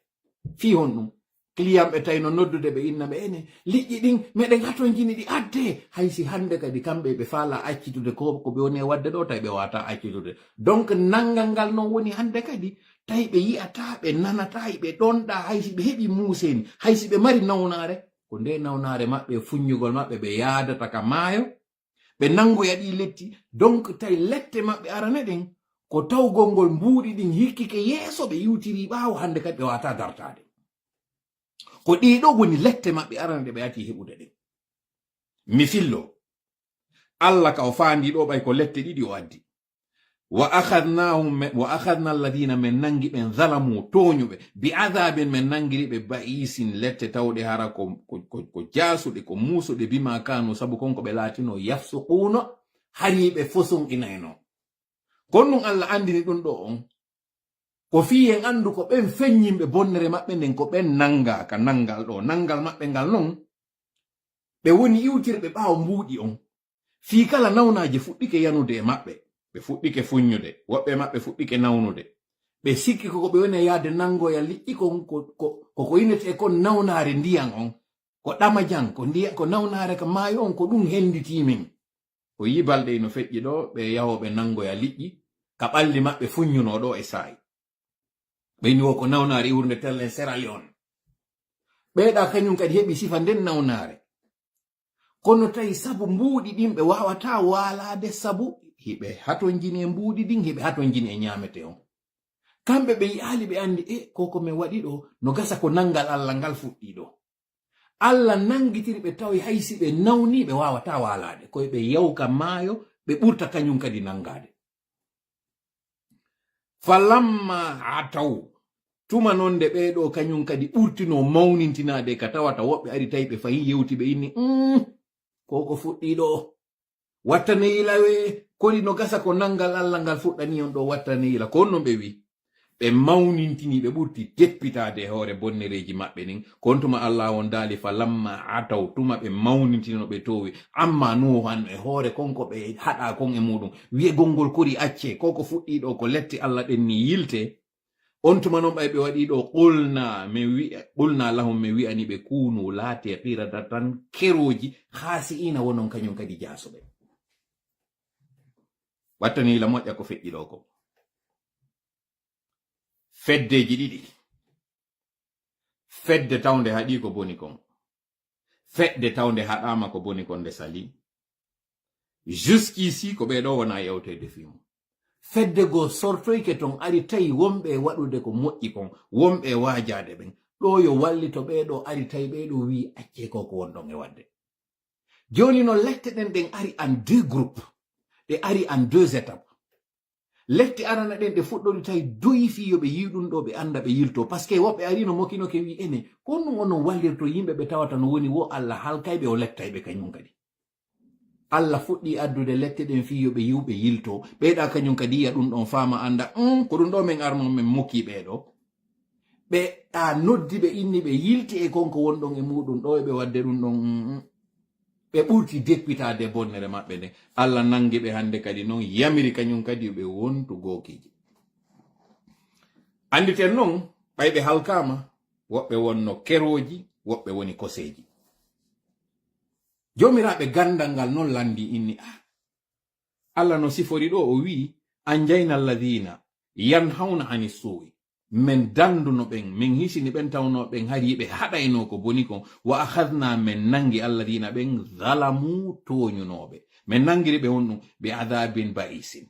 fi hon ɗum client ɓe tawi no noddude ɓe inna ɓe ene liƴƴi ɗin meɗen haton jini ɗi adde haysi hande kadi kamɓe ɓe faala accitude ko ɓe woni e wadde ɗo tawi ɓe wata accitude donc nangal ngal noon woni hande kadi tawi ɓe yi'ata ɓe nanata ɓe ɗonɗa haysi ɓe heɓi museni haysi ɓe mari nawnare ko nde nawnare maɓɓe fuññugol maɓɓe ɓe yaadata ka maayo ɓe nangoya ɗi letti donc tawi lette maɓɓe arane ɗen ko tawgol ngol mbuuɗi ɗin hikkike yeeso ɓe yiwtiri ɓaawo hande kadi ɓe wata dartade ko ɗiɗo woni lette maɓɓe arande ɓe yati heɓude ɗen mi fillo Allah ka o faandi ɗo ɓay ko lette ɗiɗi o addi wa akhadna alladina men nangi ɓen zalamu toñuɓe bi adabin men nangiri ɓe ba'isin lette tawɗe hara ko jasuɗe ko musuɗe bima kanu sabu konko ɓe laatino yafsukuno hariɓe foson inayno kono ɗum Allah andini ɗum ɗo on ko fiyen andu ko ɓen feññimɓe bonnere maɓɓe nden ko ɓen nanga ka nangal ɗo nangal maɓɓe ngal non ɓe woni iwtirɓe ɓaawo mbuuɗi on fii kala nawnaji fuɗɗike yanude e maɓɓe ɓe fuɗɗike fuññude woɓɓe maɓɓe fuɗɗike nawnude ɓe sikki koko ɓe woni yaade nangoya liƴƴi kon koko inete kon nawnare ndiyan on ko ɗamajan ko nawnare ka maayo on ko ɗum henditimin ko yibalɗe no feƴƴi ɗo ɓe yahoɓe nangoya liƴƴi ka ɓalli maɓɓe fuññuno ɗo e saayi ɓeyni wo ko nawnare iwrde tellen Sierra Leone ɓeeɗa kañum kadi heɓi sifa nden nawnare kono tawi sabu mbuuɗi ɗin ɓe wawata waalade sabu hiɓe haton jini e mbuuɗi ɗin hiɓe haton jini e ñamete on kamɓe ɓe yi'ali ɓe andi koko min waɗi ɗo no gasa ko nangal Allah ngal fuɗɗi ɗo Allah nangitiri ɓe tawi haysi ɓe nawni ɓe wawata waalade koye ɓe yawka maayo ɓe ɓurta kañum kadi nangade falamma ataw tuma non de ɓeɗo kañum kadi ɓurtino mawnintinade ka tawata woɓɓe ari tawi ɓe fayi yewti ɓe inni koko fuɗɗi ɗo wattane yilawe kodi no gasa ko nangal Allah ngal fuɗɗani on ɗo wattane yila ko non ɓe wi ɓe mawnintini ɓe ɓurti deppitade hoore bonnereji maɓɓe nin kon tuma Allah on daali fa lamma ataw tuma ɓe mawnintino ɓe towi amma nuhu han e hoore konko ɓe haɗa kon e muɗum wiye gongol kori acce koko fuɗɗi ɗo ko lette Allah ɗen ni yilte on tuma noon ɓay ɓe waɗi ɗo qulna lahum mi wi'ani ɓe kunu laate qirada tan keroji haasi ina wonon kañum kadi jaasoɓe wattanila moƴƴa ko feƴƴi ɗo ko feddeji ɗiɗi fedde tawde haɗi ko boni kon fedde tawde haɗama ko boni kon nde sali jusqu'ici ko ɓeɗo wona yewtede fimu fedde go sortoyke ton ari tawi wonɓe waɗude ko moƴƴi kon wonɓe waajade ɓen ɗo yo wallito ɓeɗo ari tawi ɓeɗo wi acce koko wonɗon e wadde joni no lette ɗen ɗen ari en deux groupes ɗe ari en deux étapes lette arana ɗen ɗe fuɗɗori tawi doyi fiyo ɓe yiɗum ɗo ɓe anda ɓe yilto par ce que woɓɓe ari no mokkinoke wi ene ko ɗum onon wallirto yimɓe ɓe tawata no woni wo Allah halkayɓe o lettayɓe kañum kadi Allah fuɗɗi addude lette ɗen fiyo ɓe yiwɓe yilto ɓeɗa kañum kadi yiya ɗum ɗon fama anda ko ɗum ɗo min arno min mokki ɓeɗo ɓe noddi ɓe inni ɓe yilti e konko wonɗon e muɗum ɗo ɓe wadde ɗum ɗon ɓe ɓurti deppitade bonnere maɓɓe nde Allah nangi ɓe hande kadi noon yamiri kañum kadi ɓe wontu gookiji anditen noon ɓayɓe halkama woɓɓe wonno keroji woɓɓe woni koseji jomiraɓe gandal ngal noon landi inni Allah no sifori ɗo o wi anjayna alladhina yanhawna ani su'i men danduno ɓen min hisini ɓen tawno ɓen hariɓe haɗayno ko boni kon wa akhadna men nangi alladhina ɓen zalamu toñunoɓe men nangiri ɓe wonɗum ɓe adabin ba'isin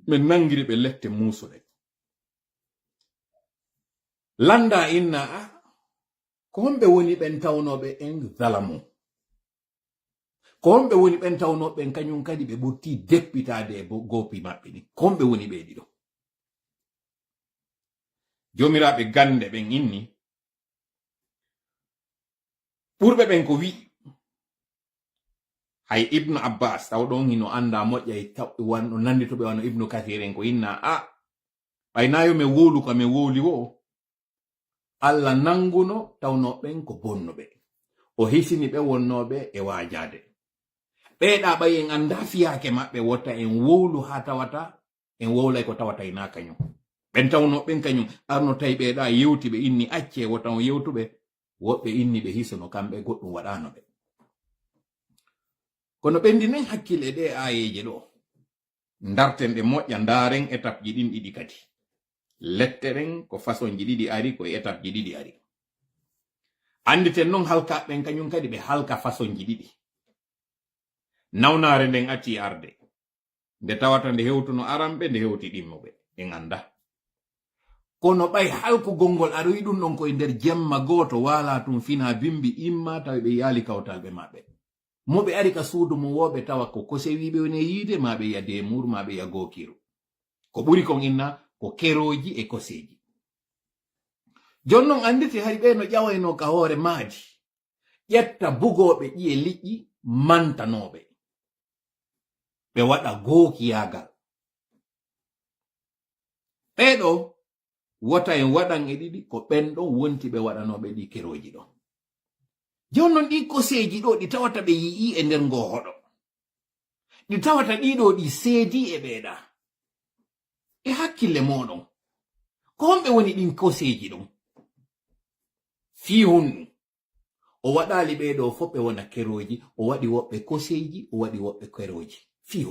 men nangiri ɓe lette musuɗe landa inna ko hombe woni ben tawnobe en zalamu ko hombe woni ben tawnobe en kanyum kadi be burti deppitade bo gopi mabbe ni ko hombe woni be dido jomirabe gande ben inni burbe ben ko wi hay Ibn Abbas taw don hino anda moƴƴa e tabbe wan nandi to be wano Ibn Kathir en ko inna baynayo me wolu ka me woli wo alla nanguno tawno ben ko bonnobe o hisini be wonnobe e waajade beeda bay en anda fiyaake mabbe wotta en wolu ha tawata en wowlay ko tawata ina kanyum ben tawno ben kanyum arno tay beeda yewti be inni acce wotta on yewtube wobbe inni be hisono kambe goddum wadano be kono bendinen hakkile de ayeje do ndarten de moƴƴa ndaren étape ji din didi kadi letteren ko façon ji didi ari ko étape ji didi ari anditen non halka ben kanyum kadi be halka façon ji didi nawnare den ati arde de tawata de hewtuno arambe de hewti dimmobe en anda kono bay halko gongol aroyi dum non ko e der jemma goto wala tum fina bimbi imma taw be yali kawtalbe mabbe mobe ari ka suudu mo wobe tawa ko kose wibe woni yide mabe ya demur mabe ya gokiru ko buri kon inna ko keroji e koseji jonnon anditi hari be no jawayno ka hore maadi yetta bugobe ji e liƴƴi mantanobe be wada gokiyagal bedo wota en wadan e didi ko bendo wonti be wadanobe di keroji do jonnon di koseji do di tawata be yi e nder ngo hodo di tawata dido di seedi e beeda e hakkille modon ko hombe woni din koseji don fi hun o wadali beedo fobbe wona keroji o wadi wobbe koseji o wadi wobbe keroji fi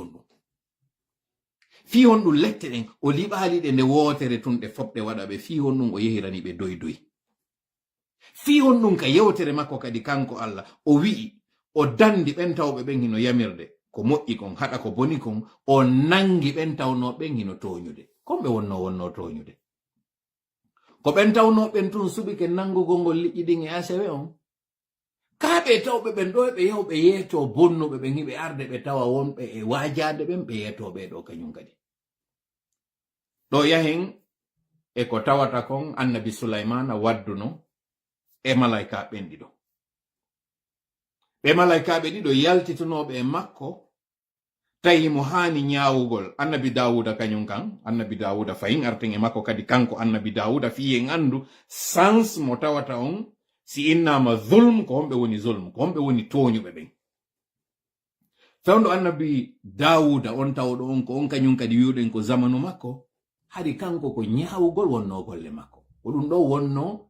hondu lette den o libali de ne wotere tunde fobbe wada be fi hondu o yehirani be doy fi hondu ka yewtere makko kadi kanko Allah o wi o dandi ben tawbe ben hino yamirde ko moƴƴi kon hada ko boni kon o nangi ben tawno ben hino toñude kombe wonno toñude ko ben tawno ben tun subi ke nangugo ngol liƴƴi din e asewe on kaabe tawbe ben do be yewbe yeto bonnobe ben hibe arde be tawa wonbe e waajade ben be yeto be do kanyum kadi do yahen e ko tawata kon annabi Sulaiman wadduno e malaika ben dido be malaika be dido yaltitunobe e makko tayi mo hani nyaawugol annabi Dawuda kanyum kan annabi Dawuda fayin arten e makko kadi kanko annabi Dawuda fi en andu sans mo tawata on si innama zulm ko hombe woni zulm ko hombe woni toñube ben tawndo annabi Dawuda on tawdo on ko on kanyum kadi wiuden ko zamanu makko hari kanko ko nyaawugol wonno golle makko ko dum do wonno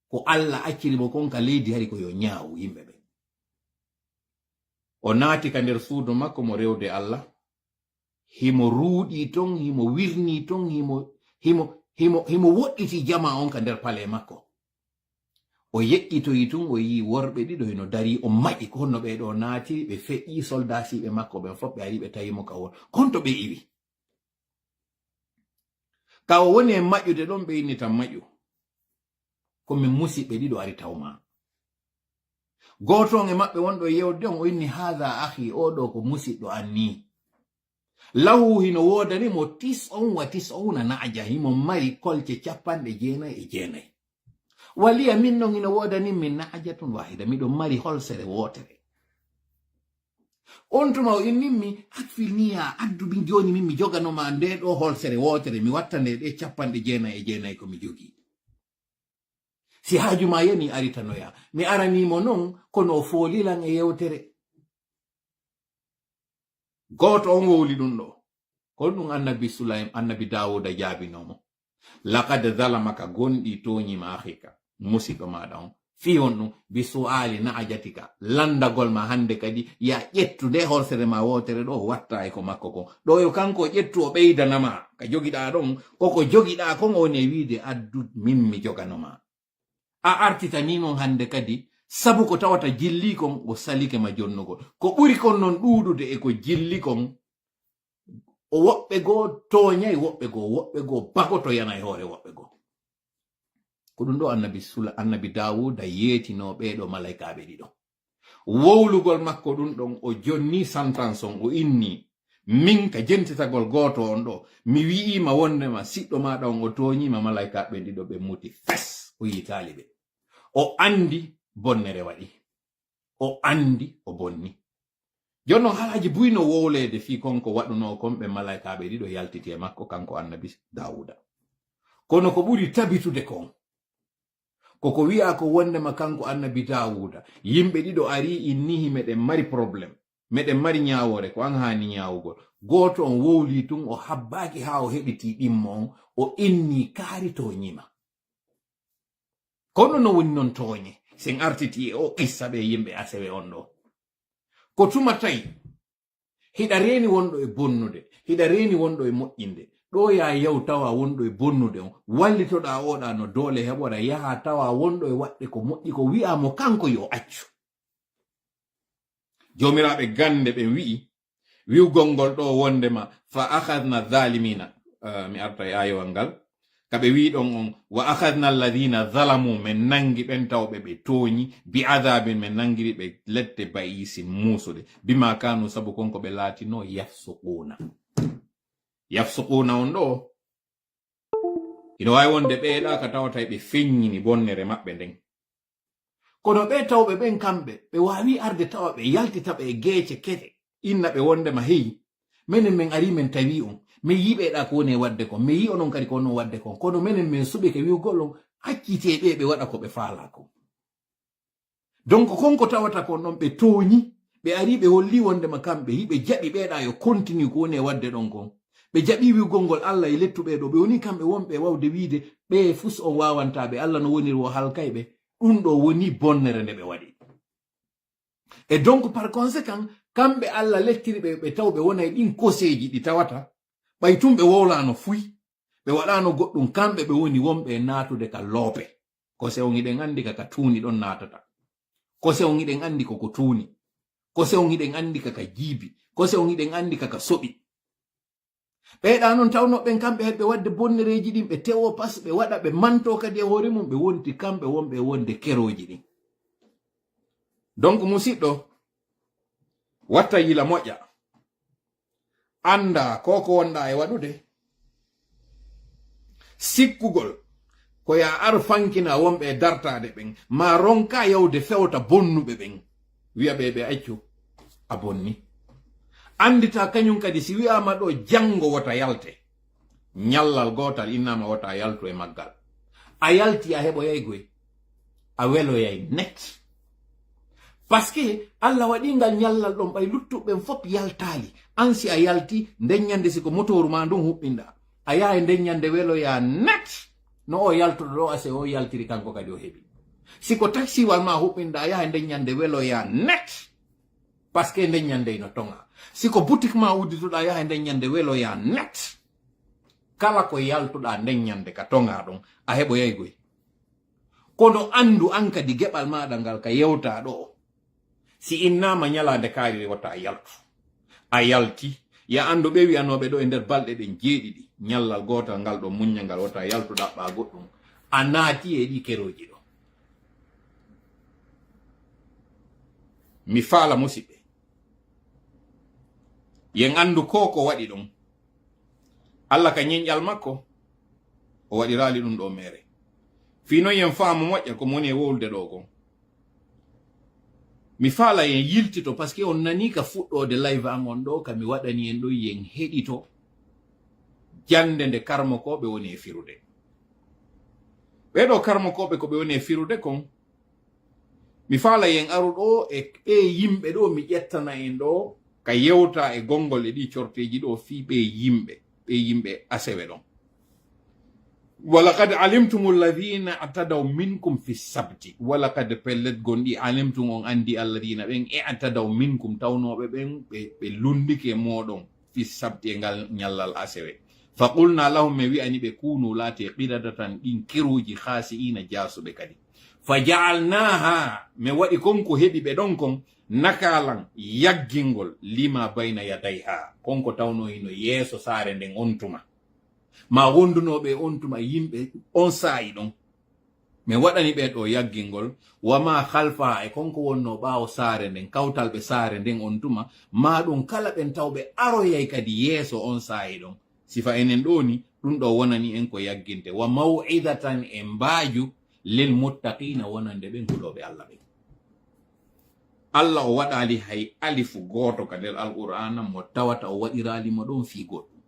ko Allah acciri mo kon ka leedi hari ko yo nyaawu yimbe be o naati ka nder suudu makko mo rewde Allah himo ruudi ton himo wirni ton himo wodditi jama on ka nder pale makko o yekkitoyi tun o yi worbe dido hino dari o maƴi ko honno be do naati be feƴƴi soldasi be makko be fobbe ari be tayimo ka won konto be iwi ka o woni e maƴude don be inni tan maƴu ko min musibe dido ari tawma goto e mabbe wondo yewde on o inni hadha akhi o do ko musiddo anni lahu hino wodani mo tis'una na'ja himo mari kolce capande jeenay waliya min non hino wodani min na'jatun wahida mido mari holsere wotere on tuma o inni akfilniya addubi joni min mi joganoma nde do holsere wotere mi wattande de capande jeenay ko mi jogi si hajuma yani aritanoya mi aranimo non kono folilan e yewtere goto on wowli dum do ko dum annabi Dawuda jaabinomo laqad zalamaka gondi toñi ma akhika musiba mada on fi honno bi su'ali na'jatika landagol ma hande kadi ya ƴettude horsere ma wotere do watta e ko makko ko do yo kanko ƴettu o beydanama ka jogida don koko jogida kon woni wiide addu mimmi joganoma a artitani non hande kadi sabu ko tawata jilli kon o salike ma jonnugol ko buri kon non duudude e ko jilli kon o wobbe go toñay wobbe go bagoto yana e hore wobbe go ko ɗum ɗo annabi Dawuda yeetino ɓeɗo malaikaɓe ɗiɗo. Wowlugol makko ɗum ɗon o jonni sentence on o inni min ka jentitagol goto on ɗo mi wi'ima wondema siɗɗo maɗa on o toñima malaikaɓe ɗiɗo ɓe muti fes o yitali ɓe. O andi bonnere waɗi, o andi o bonni. Jonnon halaji buyno wowlede fi konko waɗuno kon ɓe malaikaɓe ɗiɗo yaltiti e makko kanko annabi Dawuda. Kono ko ɓuri tabitude kon koko wi'a ko wondema kanko annabi Dawuda yimɓe ɗiɗo ari innihi meɗen mari probléme meɗen mari ñawore ko an hani ñawugol. Goto on wowli tun o habbaki ha o heɓiti ɗimmo on o inni kaari to ñima. Kono no woni non toñe sen artiti e o qissa ɓe yimɓe asewe on ɗo. Ko tuma tawi hiɗa reni wonɗo e bonnude, hiɗa reni wonɗo e moƴƴinde, ɗo ya yaw tawa wonɗo e bonnude on wallitoɗa oɗa no doole heɓoɗa yaha tawa wonɗo e waɗde ko moƴƴi ko wi'amo kanko yo accu. Jomiraɓe gande ɓe wi'i wi'ugol ngol ɗo wondema fa akhadna dhalimina mi arta e ayowal ngal kaɓe wi ɗon on wa akhadna alladhina zalamu men nangi ɓen tawɓe ɓe toñi bi adabin men nangiri ɓe lette bayisin musude bima kanu sabu konko ɓe laatino yafsuquna on ɗo ino wawi wonde ɓeeɗa ka tawata ɓe feññini bonnere maɓɓe nden. Kono ɓe tawɓe ɓen kamɓe ɓe wawi arde tawa ɓe yaltitaɓe e geece kete inna ɓe wondema heyi menen min ari men tawi on min yiɓeɗa ko woni e wadde kon min yi onon kadi ko non wadde kon kono menen min suɓi ke wi'ugol on haccite ɓe waɗa ko ɓe faala ko. Donc konko tawata kon ɗon ɓe toñi ɓe ari ɓe holli wondema kamɓe hiɓe jaɓi ɓeɗa yo continue ko woni e wadde ɗon kon. Ɓe jaɓi wi'ugol ngol Allah e lettuɓe ɗo ɓe woni kamɓe wonɓe wawde wiide ɓe fus on wawantaɓe Allah no woniri o halkayɓe ɗum ɗo woni bonnere nde ɓe waɗi. Et donc par conséquent kamɓe Allah lettiri ɓe taw ɓe wona e ɗin koseji ɗi tawata ɓay tum ɓe wowlano fuy ɓe waɗano goɗɗum kamɓe ɓe woni wonɓe natude ka loope kose on iɗen andi kaka tuuni ɗon natata kose on iɗen andi koko tuuni kose on iɗen andi kaka jiibi kose on iɗen andi kaka soɓi ɓeɗa noon tawnoɓen kamɓe heɓe wadde bonnereji ɗin ɓe tewo pas ɓe waɗa ɓe manto kadi e hoore mum ɓe wonti kamɓe wonɓe wonde keroji ɗin. Donc musidɗo watta yila moƴƴa anda koko wonɗa e waɗude sikkugol ko ya ar fankina wonɓe e dartade ɓen ma ronka yawde fewta bonnuɓe ɓen wi'a ɓe accu a bonni. Andita kañum kadi si wi'ama ɗo jango wota yalte ñallal gotal innama wota yaltu e maggal a yalti a heɓoyay goy a weloyay net parce que Allah waɗingal ñallal ɗon ɓay luttuɓen fop yaltali an si a yalti nden ñande siko motoru ma ndun huɓɓinɗa a yaha nden ñande weloya net no o yaltuɗo ɗo ase o yaltiri kanko kadi o heɓi siko taxiwal ma huɓɓinɗa a yaha nden ñande weloya net parce que nden ñande no tonga siko boutique ma uddituɗa yaha nden ñande weloya net kala ko yaltuɗa nden ñande ka tonga ɗon a heɓoyay goy kono andu an kadi geɓal maɗa ngal ka yewta ɗo si innama ñalade kaari wata yaltu a yalti ya andu ɓe wiyanoɓe ɗo e nder balɗe ɗen jeeɗiɗi ñallal gotal ngal ɗo muññal ngal wata yaltu ɗaɓɓa goɗɗum a naati e ɗi keroji ɗo. Mi faala musidɓe yen andu ko waɗi ɗum Allah ka ñiñƴal makko o waɗirali ɗum ɗo mere fino yen faamu moƴƴa ko moni e wowlde ɗo kon. Mi faala yen yiltito par ce que on nani ka fuɗɗode live an on ɗo ka mi waɗani en ɗo yen heɗito jande nde karmokoɓe woni e firude ɓeɗo karmokoɓe ko ɓe woni e firude kon mi faala yen aru ɗo e ɓe yimɓe ɗo mi ƴettana en ɗo ka yewta e gongol e ɗi corteji ɗo fi ɓe yimɓe asewe ɗon. walaqad alimtum alladhina atadaw minkum fi sabti walaqad pellet gonɗi alimtum on andi alladhina ɓen e atadaw minkum tawnoɓe ɓen ɓe lundike moɗon fi sabti e ngal ñallal asewe fa qulna lahum mi wi'ani ɓe kunu laate qiradatan ɗin kiruji khasi'ina jasuɓe kadi fa ja'alnaha mi waɗi konko heɓi ɓe ɗon kon nakalan yaggingol lima bayna yadayha konko tawno hino yeeso saare nden on tuma ma wondunoɓe on tuma yimɓe on saayi ɗon mi waɗani ɓe ɗo yaggingol wama khalfa e konko wonno ɓaawo saare nden kawtal ɓe saare nden on tuma ma ɗum kala ɓen tawɓe aroyay kadi yeeso on saayi ɗon sifa enen ɗo ni ɗum ɗo wonani en ko yagginte wa maw'idatan e mbaaju lil muttaqina wonande ɓen kuɗoɓe Allah ɓen Allah o waɗali hay alifu goto ka nder alqur'ana mo tawata o waɗirali mo ɗon fi goɗɗum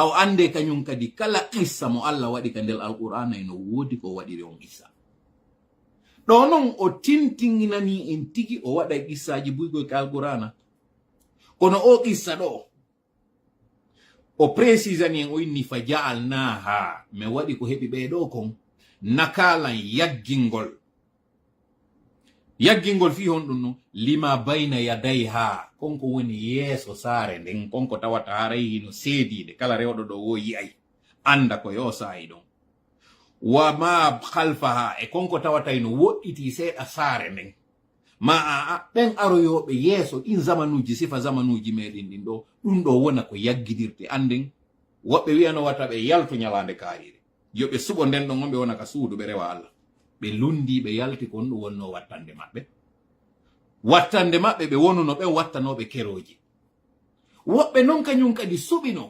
aw ande kañum kadi kala qissa mo Allah waɗi ka nder alqur'ana eno woodi ko waɗiri on qissa ɗo non o tintinginani en tigi o waɗa qissaji buygoy ka alqur'ana kono o qissa ɗo o précisani en o inni fa ja'alnaha mi waɗi ko heɓi ɓeɗo kon nakalan yaggingol fi hon ɗum no lima bayna yadayha konko woni yeeso saare nden konko tawata haray no seediide kala rewɗo ɗo wo yi'ay anda ko yo saayi ɗon wa ma khalfaha e konko tawata no woɗɗiti seeɗa saare nden ma a ɓen aroyoɓe yeeso ɗin zamanuji sifa zamanuji meɗen ɗin ɗo ɗum ɗo wona ko yaggidirte anden woɓɓe wiyano wata ɓe yaltu ñalande kaarire yoɓe suɓo nden ɗon on ɓe wona ka suudu ɓe rewa Allah ɓe lundi ɓe yalti kon ɗum wonno wattande maɓɓe ɓe wonuno ɓen wattanoɓe keroji woɓɓe non kañum kadi suɓino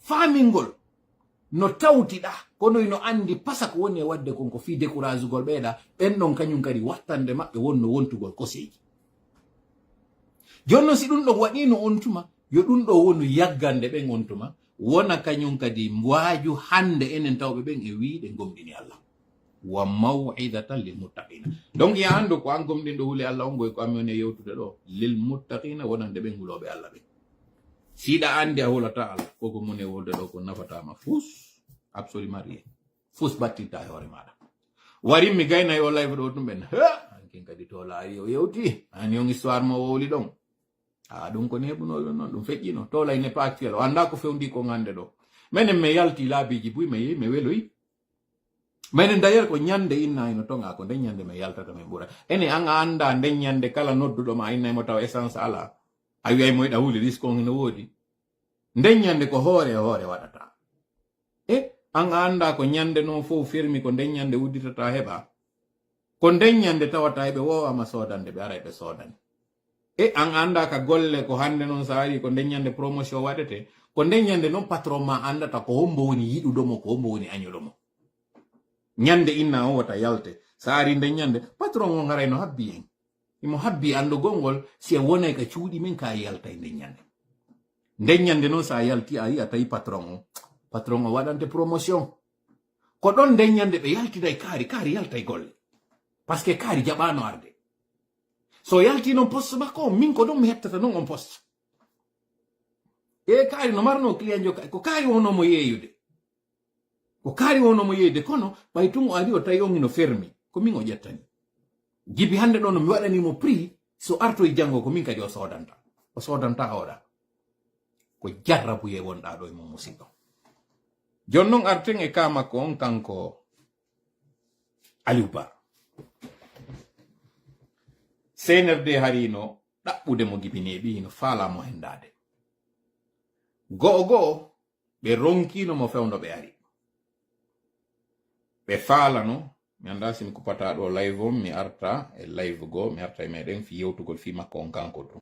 faamingol no tawtiɗa kono no andi pasa ko woni e wadde konko fi découragegol ɓeeɗa ɓen ɗon kañum kadi wattande maɓɓe wonno wontugol koseji jonnon si ɗum ɗo waɗino on tuma yo ɗum ɗo wonu yaggande ɓen on tuma wona kañum kadi waaju hande enen tawɓe ɓen e wiiɗe gomɗini Allah wa maw'idatan lil muttaqina donc ya ando ko an gomɗinɗo huule Allah on goy ko ami woni yewtude ɗo lil muttaqina wonande ɓen huloɓe Allah ɓen siɗa andi a hulata Allah koko moni e wolde ɗo ko nafatama fus absolument rien fus battitta e hoore maɗa warin mi gayna yo live ɗo tum ɓen ankin kadi to laari o yewti an yon histoire mo wowli ɗon ɗum ko neɓunoɗo noon ɗum feƴƴino to lay n'est pas actuel o anda ko fewndi ko ngande ɗo minen mi yalti laabiji buy mi yehi mi weloyi minen d'ailleurs ko ñande inna ino tonga ko nden ñande mi yaltata min ɓura ene an a anda nden ñande kala nodduɗo ma innaymo taw essence ala a wiyay moyɗa huuli risque on no woodi nden ñande ko hoore e hoore waɗata an a anda ko ñande noon fof fermi ko nden ñande udditata heɓa ko nden ñande tawata heɓe wowama sodande ɓe ara ɓe sodani an anda ka golle ko hande noon sa ari ko nden ñande promotion waɗete ko nden ñande noon patron ma andata ko hombo woni yiɗuɗomo ko hombo woni añuɗomo ñande inna on wata yalte sa ari nden ñande patron on haray no habbi en imo habbi andugol ngol si e wonay ka cuuɗi men ka yalta nden ñande noon sa yalti a yi a tawi patron o waɗante promotion ko ɗon nden ñande ɓe yaltiday kaari yaltay golle par ce que kaari jaɓano arde so yalti noon poste makko min ko ɗon mi hettata noon on poste kaari no marno client jo ko kaari wonomo yeeyude kono ɓay tun o ari o tawi on hino fermi ko min o ƴettani jibi hande ɗo no mi waɗanimo prix so artoye janngo ko min kadi o sodanta oɗa ko jarrabuye wonɗa ɗo e mo musidɗo jonnon arten e ka makko on kanko Aliou Ba senerde harino ɗaɓɓude mo gibineɓi hino faalamo hendade go'o ɓe ronkino mo fewndo ɓe ari ɓe faalano mi anda simi kupata ɗo live on mi arta e live go mi arta e meɗen fi yewtugol fi makko on kanko ɗum